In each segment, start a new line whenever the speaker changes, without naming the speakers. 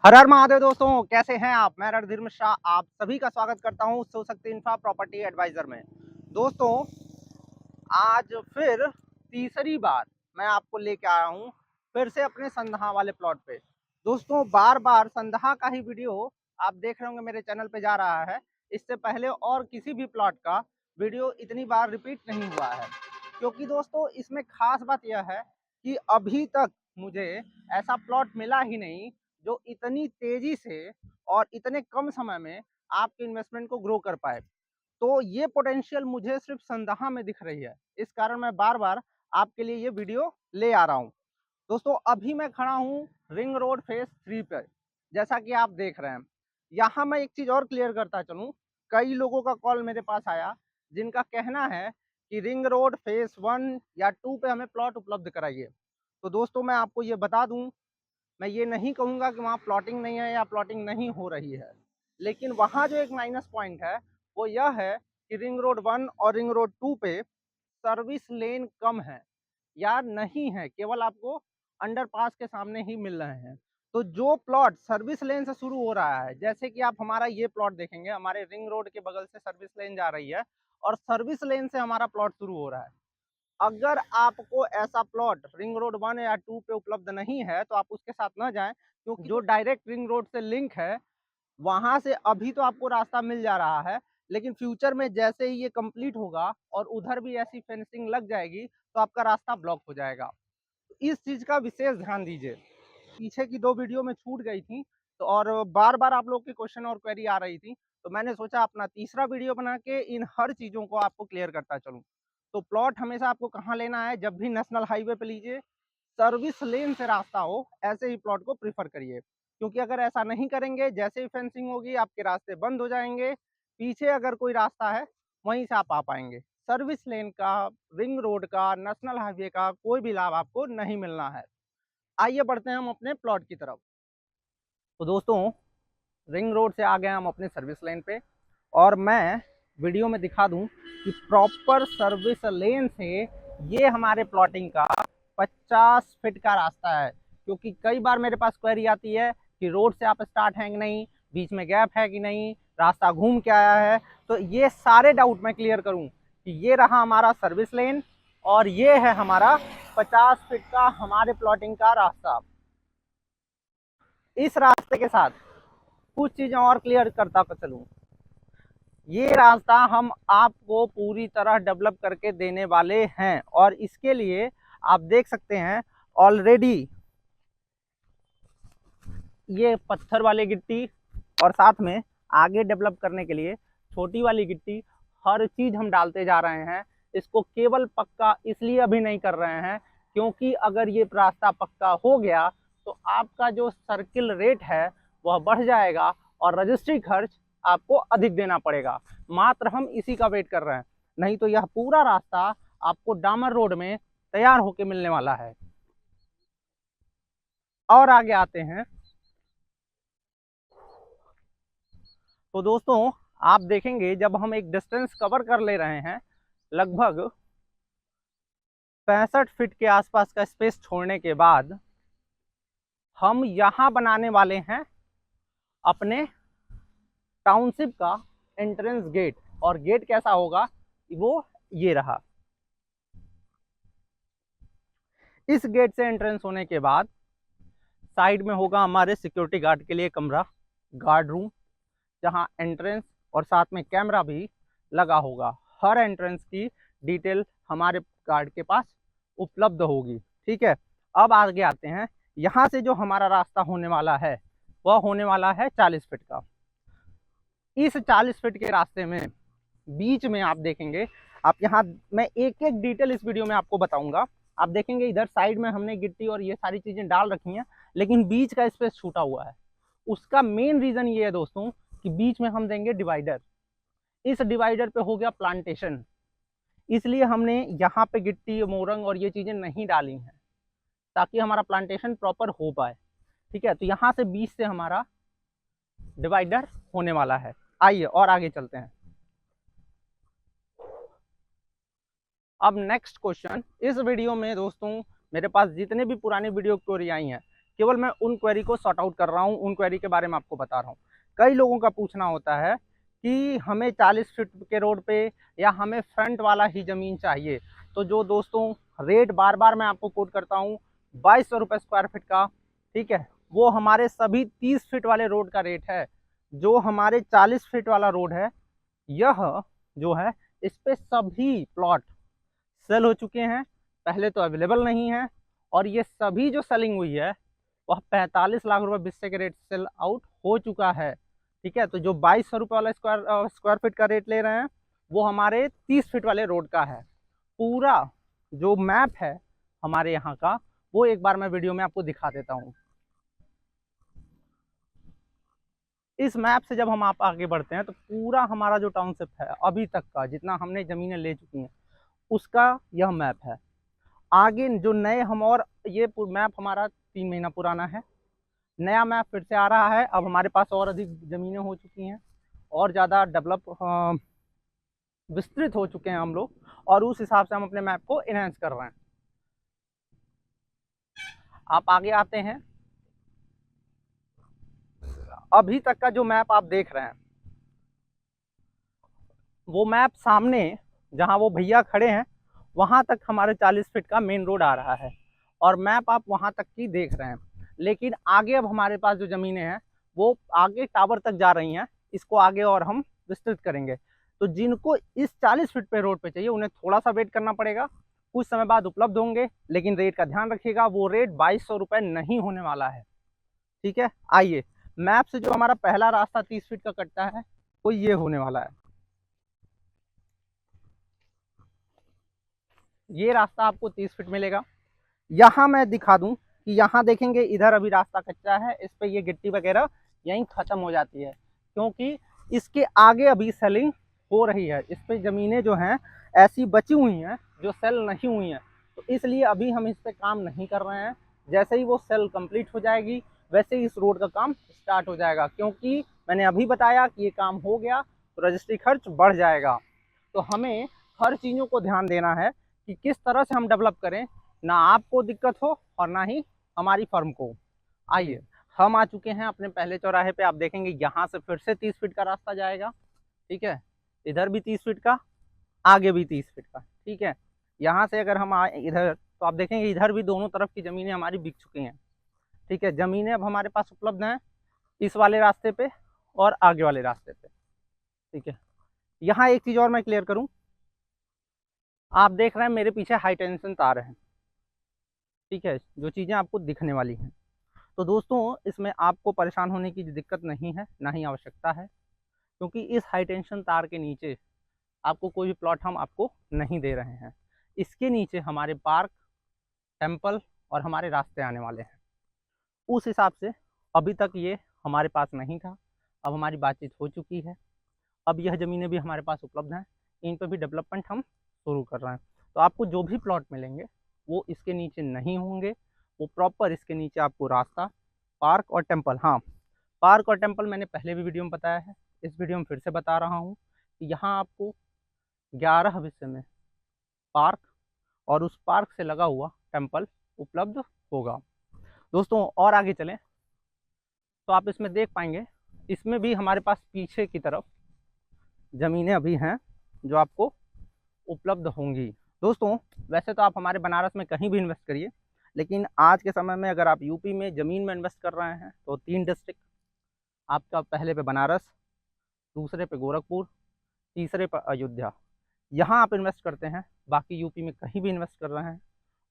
हर हर महादेव दोस्तों, कैसे हैं आप। मैं रणधीर मिश्रा आप सभी का स्वागत करता हूं शिवशक्ति इंफ्रा प्रॉपर्टी एडवाइजर में। दोस्तों, आज फिर तीसरी बार मैं आपको लेके आया हूं फिर से अपने संदहा वाले प्लॉट पे। दोस्तों, बार बार संदहा का ही वीडियो आप देख रहे होंगे मेरे चैनल पे जा रहा है। इससे पहले और किसी भी प्लॉट का वीडियो इतनी बार रिपीट नहीं हुआ है, क्योंकि दोस्तों इसमें खास बात यह है कि अभी तक मुझे ऐसा प्लॉट मिला ही नहीं जो इतनी तेजी से और इतने कम समय में आपके इन्वेस्टमेंट को ग्रो कर पाए। तो ये पोटेंशियल मुझे सिर्फ संदहा में दिख रही है, इस कारण मैं बार बार आपके लिए ये वीडियो ले आ रहा हूँ। दोस्तों, अभी मैं खड़ा हूँ रिंग रोड फेज 3 पर। जैसा कि आप देख रहे हैं, यहाँ मैं एक चीज़ और क्लियर करता चलूँ। कई लोगों का कॉल मेरे पास आया जिनका कहना है कि रिंग रोड फेज 1 या 2 पे हमें प्लॉट उपलब्ध कराइए। तो दोस्तों, मैं आपको ये बता दूं, मैं ये नहीं कहूँगा कि वहाँ प्लॉटिंग नहीं है या प्लॉटिंग नहीं हो रही है, लेकिन वहाँ जो एक माइनस पॉइंट है वो यह है कि रिंग रोड 1 और रिंग रोड 2 पे सर्विस लेन कम है या नहीं है, केवल आपको अंडरपास के सामने ही मिल रहे हैं। तो जो प्लॉट सर्विस लेन से शुरू हो रहा है, जैसे कि आप हमारा ये प्लॉट देखेंगे, हमारे रिंग रोड के बगल से सर्विस लेन जा रही है और सर्विस लेन से हमारा प्लॉट शुरू हो रहा है। अगर आपको ऐसा प्लॉट रिंग रोड 1 या 2 पे उपलब्ध नहीं है तो आप उसके साथ न जाएं, क्योंकि जो डायरेक्ट रिंग रोड से लिंक है वहां से अभी तो आपको रास्ता मिल जा रहा है, लेकिन फ्यूचर में जैसे ही ये कंप्लीट होगा और उधर भी ऐसी फेंसिंग लग जाएगी तो आपका रास्ता ब्लॉक हो जाएगा। इस चीज का विशेष ध्यान दीजिए। पीछे की 2 वीडियो में छूट गई थी, तो और बार बार आप लोग के क्वेश्चन और क्वेरी आ रही थी, तो मैंने सोचा अपना तीसरा वीडियो बना के इन हर चीज़ों को आपको क्लियर करता चलूँ। तो प्लॉट हमेशा आपको कहाँ लेना है, जब भी नेशनल हाईवे पे लीजिए, सर्विस लेन से रास्ता हो, ऐसे ही प्लॉट को प्रीफर करिए। क्योंकि अगर ऐसा नहीं करेंगे, जैसे ही फेंसिंग होगी आपके रास्ते बंद हो जाएंगे। पीछे अगर कोई रास्ता है वहीं से आप आ पाएंगे। सर्विस लेन का, रिंग रोड का, नेशनल हाईवे का कोई भी लाभ आपको नहीं मिलना है। आइए बढ़ते हैं हम अपने प्लॉट की तरफ। तो दोस्तों, रिंग रोड से आ गए हम अपने सर्विस लेन पे, और मैं वीडियो में दिखा दूं कि प्रॉपर सर्विस लेन से ये हमारे प्लॉटिंग का 50 फीट का रास्ता है। क्योंकि कई बार मेरे पास क्वेरी आती है कि रोड से आप स्टार्ट हैं कि नहीं, बीच में गैप है कि नहीं, रास्ता घूम के आया है। तो ये सारे डाउट मैं क्लियर करूं कि ये रहा हमारा सर्विस लेन और ये है हमारा 50 फीट का हमारे प्लॉटिंग का रास्ता। इस रास्ते के साथ कुछ चीजें और क्लियर करता चलूं। ये रास्ता हम आपको पूरी तरह डेवलप करके देने वाले हैं, और इसके लिए आप देख सकते हैं ऑलरेडी ये पत्थर वाली गिट्टी और साथ में आगे डेवलप करने के लिए छोटी वाली गिट्टी, हर चीज हम डालते जा रहे हैं। इसको केवल पक्का इसलिए अभी नहीं कर रहे हैं क्योंकि अगर ये रास्ता पक्का हो गया तो आपका जो सर्किल रेट है वह बढ़ जाएगा और रजिस्ट्री खर्च आपको अधिक देना पड़ेगा। मात्र हम इसी का वेट कर रहे हैं, नहीं तो यह पूरा रास्ता आपको डामर रोड में तैयार होके मिलने वाला है। और आगे आते हैं तो दोस्तों, आप देखेंगे जब हम एक डिस्टेंस कवर कर ले रहे हैं, लगभग 65 फीट के आसपास का स्पेस छोड़ने के बाद हम यहाँ बनाने वाले हैं अपने टाउनशिप का एंट्रेंस गेट। और गेट कैसा होगा, वो ये रहा। इस गेट से एंट्रेंस होने के बाद साइड में होगा हमारे सिक्योरिटी गार्ड के लिए कमरा, गार्ड रूम, जहां एंट्रेंस और साथ में कैमरा भी लगा होगा। हर एंट्रेंस की डिटेल हमारे गार्ड के पास उपलब्ध होगी। ठीक है, अब आगे आते हैं। यहाँ से जो हमारा रास्ता होने वाला है वह होने वाला है 40 फीट का। इस 40 फीट के रास्ते में बीच में आप देखेंगे, आप यहाँ, मैं एक एक डिटेल इस वीडियो में आपको बताऊंगा। आप देखेंगे इधर साइड में हमने गिट्टी और ये सारी चीजें डाल रखी हैं, लेकिन बीच का स्पेस छूटा हुआ है। उसका मेन रीजन ये है दोस्तों कि बीच में हम देंगे डिवाइडर। इस डिवाइडर पे हो गया प्लांटेशन, इसलिए हमने यहाँ पे गिट्टी, मोरंग और ये चीजें नहीं डाली हैं ताकि हमारा प्लांटेशन प्रॉपर हो पाए। ठीक है, तो यहाँ से बीच से हमारा डिवाइडर होने वाला है। आइए और आगे चलते हैं। अब नेक्स्ट क्वेश्चन, इस वीडियो में दोस्तों मेरे पास जितने भी पुरानी वीडियो क्वेरी आई हैं केवल मैं उन क्वेरी को सॉर्ट आउट कर रहा हूँ, उन क्वेरी के बारे में आपको बता रहा हूँ। कई लोगों का पूछना होता है कि हमें 40 फीट के रोड पे या हमें फ्रंट वाला ही ज़मीन चाहिए। तो जो दोस्तों रेट बार बार मैं आपको कोट करता हूँ 2200 रुपये स्क्वायर फीट का, ठीक है, वो हमारे सभी 30 फीट वाले रोड का रेट है। जो हमारे 40 फीट वाला रोड है, यह जो है इस पे सभी प्लॉट सेल हो चुके हैं, पहले तो अवेलेबल नहीं है, और ये सभी जो सेलिंग हुई है वह 45 लाख रुपए बिस्से के रेट सेल आउट हो चुका है। ठीक है, तो जो 2200 रुपये वाला स्क्वायर फीट का रेट ले रहे हैं वो हमारे 30 फीट वाले रोड का है। पूरा जो मैप है हमारे यहाँ का वो एक बार मैं वीडियो में आपको दिखा देता हूँ। इस मैप से जब हम आप आगे बढ़ते हैं तो पूरा हमारा जो टाउनशिप है अभी तक का जितना हमने ज़मीनें ले चुकी हैं उसका यह मैप है। आगे जो नए हम, और ये मैप हमारा 3 महीना पुराना है, नया मैप फिर से आ रहा है। अब हमारे पास और अधिक ज़मीनें हो चुकी हैं और ज़्यादा डेवलप विस्तृत हो चुके हैं हम लोग, और उस हिसाब से हम अपने मैप को इनहेंस कर रहे हैं। आप आगे आते हैं, अभी तक का जो मैप आप देख रहे हैं वो मैप सामने जहां वो भैया खड़े हैं वहां तक हमारे 40 फीट का मेन रोड आ रहा है, और मैप आप वहां तक की देख रहे हैं। लेकिन आगे अब हमारे पास जो ज़मीनें हैं वो आगे टावर तक जा रही हैं, इसको आगे और हम विस्तृत करेंगे। तो जिनको इस 40 फीट पे रोड पे चाहिए उन्हें थोड़ा सा वेट करना पड़ेगा, कुछ समय बाद उपलब्ध होंगे। लेकिन रेट का ध्यान रखिएगा, वो रेट 2200 रुपये नहीं होने वाला है। ठीक है, आइए मैप से जो हमारा पहला रास्ता 30 फीट का कटता है वो ये होने वाला है। ये रास्ता आपको 30 फीट मिलेगा। यहाँ मैं दिखा दूं कि यहाँ देखेंगे इधर अभी रास्ता कच्चा है, इस पे ये गिट्टी वगैरह यहीं ख़त्म हो जाती है, क्योंकि इसके आगे अभी सेलिंग हो रही है। इस पे ज़मीनें जो हैं ऐसी बची हुई हैं जो सेल नहीं हुई हैं, तो इसलिए अभी हम इस पर काम नहीं कर रहे हैं। जैसे ही वो सेल कंप्लीट हो जाएगी वैसे ही इस रोड का काम स्टार्ट हो जाएगा, क्योंकि मैंने अभी बताया कि ये काम हो गया तो रजिस्ट्री खर्च बढ़ जाएगा। तो हमें हर चीज़ों को ध्यान देना है कि किस तरह से हम डेवलप करें, ना आपको दिक्कत हो और ना ही हमारी फर्म को। आइए हम आ चुके हैं अपने पहले चौराहे पे। आप देखेंगे यहाँ से फिर से 30 फीट का रास्ता जाएगा, ठीक है, इधर भी 30 फीट का, आगे भी 30 फीट का। ठीक है, यहाँ से अगर हम आए इधर तो आप देखेंगे इधर भी दोनों तरफ की ज़मीनें हमारी बिक चुकी हैं। ठीक है, ज़मीनें अब हमारे पास उपलब्ध हैं इस वाले रास्ते पे और आगे वाले रास्ते पे। ठीक है, यहाँ एक चीज़ और मैं क्लियर करूँ, आप देख रहे हैं मेरे पीछे हाई टेंशन तार है, ठीक है, जो चीज़ें आपको दिखने वाली हैं। तो दोस्तों इसमें आपको परेशान होने की दिक्कत नहीं है, ना ही आवश्यकता है, क्योंकि इस हाई टेंशन तार के नीचे आपको कोई भी प्लॉट हम आपको नहीं दे रहे हैं। इसके नीचे हमारे पार्क, टेम्पल और हमारे रास्ते आने वाले हैं। उस हिसाब से अभी तक ये हमारे पास नहीं था, अब हमारी बातचीत हो चुकी है, अब यह ज़मीनें भी हमारे पास उपलब्ध हैं, इन पर भी डेवलपमेंट हम शुरू कर रहे हैं। तो आपको जो भी प्लॉट मिलेंगे वो इसके नीचे नहीं होंगे, वो प्रॉपर इसके नीचे आपको रास्ता, पार्क और टेम्पल, हाँ पार्क और टेम्पल मैंने पहले भी वीडियो में बताया है, इस वीडियो में फिर से बता रहा हूँ कि यहाँ आपको 11 हिस्से में पार्क और उस पार्क से लगा हुआ टेम्पल उपलब्ध होगा। दोस्तों और आगे चलें तो आप इसमें देख पाएंगे, इसमें भी हमारे पास पीछे की तरफ ज़मीनें अभी हैं जो आपको उपलब्ध होंगी। दोस्तों वैसे तो आप हमारे बनारस में कहीं भी इन्वेस्ट करिए, लेकिन आज के समय में अगर आप यूपी में ज़मीन में इन्वेस्ट कर रहे हैं तो 3 डिस्ट्रिक्ट आपका, पहले पे बनारस, दूसरे पे गोरखपुर, तीसरे पे अयोध्या, यहाँ आप इन्वेस्ट करते हैं, बाकी यूपी में कहीं भी इन्वेस्ट कर रहे हैं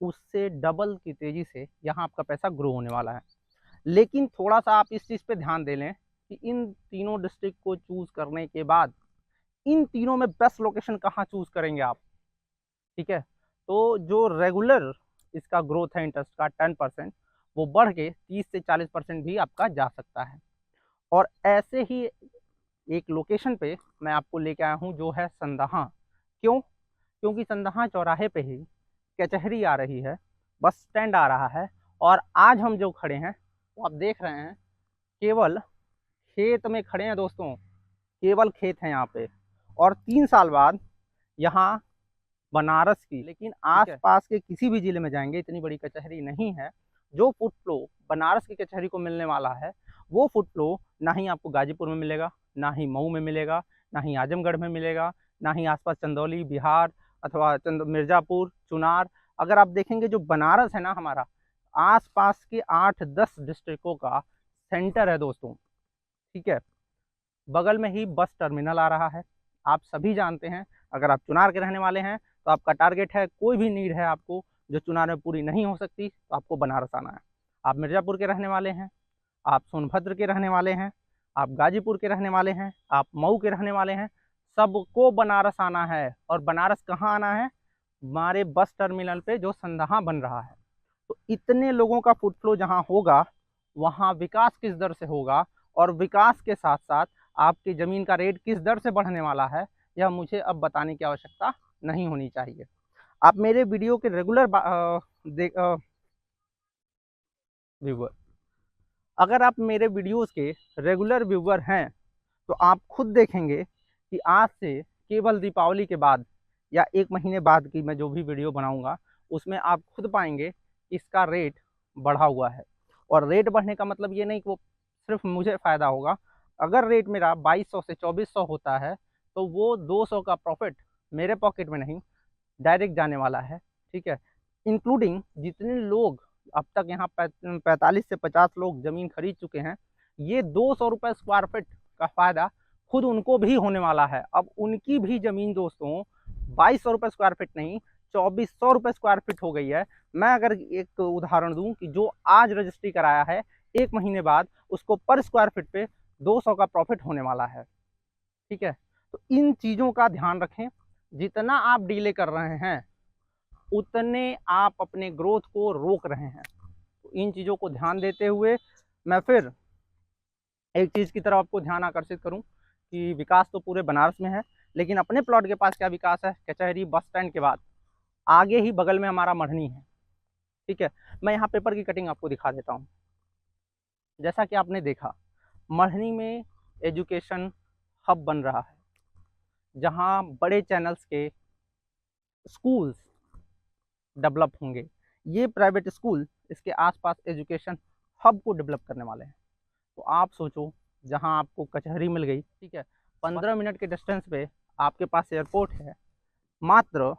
उससे डबल की तेज़ी से यहाँ आपका पैसा ग्रो होने वाला है। लेकिन थोड़ा सा आप इस चीज़ पे ध्यान दे लें कि इन तीनों डिस्ट्रिक्ट को चूज़ करने के बाद इन तीनों में बेस्ट लोकेशन कहाँ चूज़ करेंगे आप। ठीक है, तो जो रेगुलर इसका ग्रोथ है इंटरेस्ट का 10%, वो बढ़ के 30 से 40% भी आपका जा सकता है। और ऐसे ही एक लोकेशन पे मैं आपको लेके आया हूँ जो है संदहा। क्यों? क्योंकि संदहा चौराहे पे ही कचहरी आ रही है, बस स्टैंड आ रहा है, और आज हम जो खड़े हैं वो आप देख रहे हैं केवल खेत में खड़े हैं दोस्तों, केवल खेत हैं यहाँ पे। और 3 साल बाद यहाँ बनारस की, लेकिन आसपास के किसी भी ज़िले में जाएंगे इतनी बड़ी कचहरी नहीं है जो फुट फ्लो बनारस की कचहरी को मिलने वाला है, वो फूड फ्लो ना ही आपको गाजीपुर में मिलेगा, ना ही मऊ में मिलेगा, ना ही आजमगढ़ में मिलेगा, ना ही आसपास चंदौली बिहार अथवा मिर्ज़ापुर चुनार। अगर आप देखेंगे जो बनारस है ना हमारा, आसपास के 8-10 डिस्ट्रिक्टों का सेंटर है दोस्तों। ठीक है, बगल में ही बस टर्मिनल आ रहा है। आप सभी जानते हैं, अगर आप चुनार के रहने वाले हैं तो आपका टारगेट है, कोई भी नीड है आपको जो चुनार में पूरी नहीं हो सकती, तो आपको बनारस आना है। आप मिर्ज़ापुर के रहने वाले हैं, आप सोनभद्र के रहने वाले हैं, आप गाजीपुर के रहने वाले हैं, आप मऊ के रहने वाले हैं, सबको बनारस आना है। और बनारस कहाँ आना है? हमारे बस टर्मिनल पे जो संदहा बन रहा है। तो इतने लोगों का फुट फ्लो जहाँ होगा, वहाँ विकास किस दर से होगा, और विकास के साथ साथ आपकी ज़मीन का रेट किस दर से बढ़ने वाला है, यह मुझे अब बताने की आवश्यकता नहीं होनी चाहिए। आप मेरे वीडियो के रेगुलर व्यूवर, अगर आप मेरे वीडियोस के रेगुलर व्यूवर हैं तो आप खुद देखेंगे कि आज से केवल दीपावली के बाद या 1 महीने बाद की मैं जो भी वीडियो बनाऊंगा, उसमें आप खुद पाएंगे इसका रेट बढ़ा हुआ है। और रेट बढ़ने का मतलब ये नहीं कि वो सिर्फ मुझे फ़ायदा होगा। अगर रेट मेरा 2200 से 2400 होता है तो वो 200 का प्रॉफिट मेरे पॉकेट में नहीं, डायरेक्ट जाने वाला है। ठीक है, इंक्लूडिंग जितने लोग अब तक यहाँ 45 से 50 लोग ज़मीन खरीद चुके हैं, ये 200 रुपये स्क्वायर फीट का फ़ायदा खुद उनको भी होने वाला है। अब उनकी भी ज़मीन दोस्तों 2200 रुपये स्क्वायर फीट नहीं, 2400 रुपये स्क्वायर फीट हो गई है। मैं अगर एक उदाहरण दूं कि जो आज रजिस्ट्री कराया है, 1 महीने बाद उसको पर स्क्वायर फीट पे 200 का प्रॉफिट होने वाला है। ठीक है, तो इन चीज़ों का ध्यान रखें। जितना आप डीले कर रहे हैं उतने आप अपने ग्रोथ को रोक रहे हैं। तो इन चीज़ों को ध्यान देते हुए मैं फिर एक चीज़ की तरफ आपको ध्यान आकर्षित करूं कि विकास तो पूरे बनारस में है, लेकिन अपने प्लॉट के पास क्या विकास है? कचहरी बस स्टैंड के बाद आगे ही बगल में हमारा मढ़नी है। ठीक है, मैं यहाँ पेपर की कटिंग आपको दिखा देता हूँ। जैसा कि आपने देखा, मढ़नी में एजुकेशन हब बन रहा है, जहाँ बड़े चैनल्स के स्कूल्स डेवलप होंगे। ये प्राइवेट स्कूल इसके आसपास एजुकेशन हब को डेवलप करने वाले हैं। तो आप सोचो, जहां आपको कचहरी मिल गई, ठीक है, 15 मिनट के डिस्टेंस पे आपके पास एयरपोर्ट है, मात्र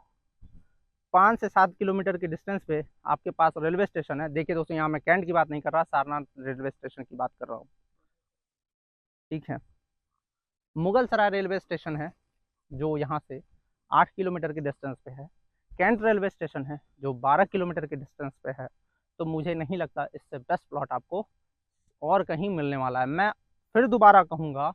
5 से 7 किलोमीटर के डिस्टेंस पे आपके पास रेलवे स्टेशन है। देखिए दोस्तों, यहाँ मैं कैंट की बात नहीं कर रहा, सारनाथ रेलवे स्टेशन की बात कर रहा हूँ। ठीक है, मुगल सराय रेलवे स्टेशन है जो यहाँ से 8 किलोमीटर के डिस्टेंस पे है। कैंट रेलवे स्टेशन है जो 12 किलोमीटर के डिस्टेंस पे है। तो मुझे नहीं लगता इससे बेस्ट प्लॉट आपको और कहीं मिलने वाला है। मैं फिर दोबारा कहूँगा,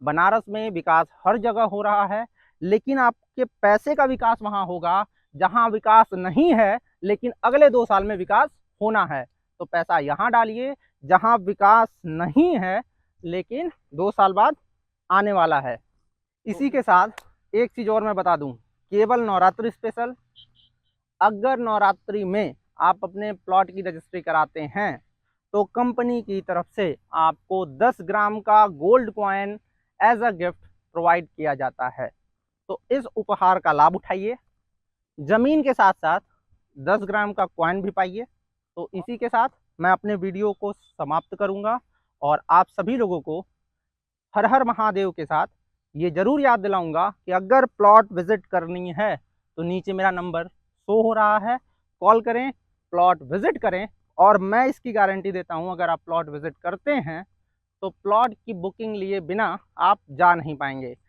बनारस में विकास हर जगह हो रहा है, लेकिन आपके पैसे का विकास वहाँ होगा जहाँ विकास नहीं है, लेकिन अगले 2 साल में विकास होना है। तो पैसा यहाँ डालिए जहाँ विकास नहीं है, लेकिन 2 साल बाद आने वाला है। इसी के साथ एक चीज़ और मैं बता दूं, केवल नवरात्रि स्पेशल, अगर नवरात्रि में आप अपने प्लॉट की रजिस्ट्री कराते हैं तो कंपनी की तरफ से आपको 10 ग्राम का gold coin as a gift provide किया जाता है। तो इस उपहार का लाभ उठाइए, ज़मीन के साथ साथ 10 ग्राम का कॉइन भी पाइए। तो इसी के साथ मैं अपने वीडियो को समाप्त करूंगा और आप सभी लोगों को हर हर महादेव के साथ ये ज़रूर याद दिलाऊंगा कि अगर प्लॉट विज़िट करनी है तो नीचे मेरा नंबर शो हो रहा है, कॉल करें, प्लॉट विज़िट करें। और मैं इसकी गारंटी देता हूं, अगर आप प्लॉट विज़िट करते हैं तो प्लॉट की बुकिंग लिए बिना आप जा नहीं पाएंगे।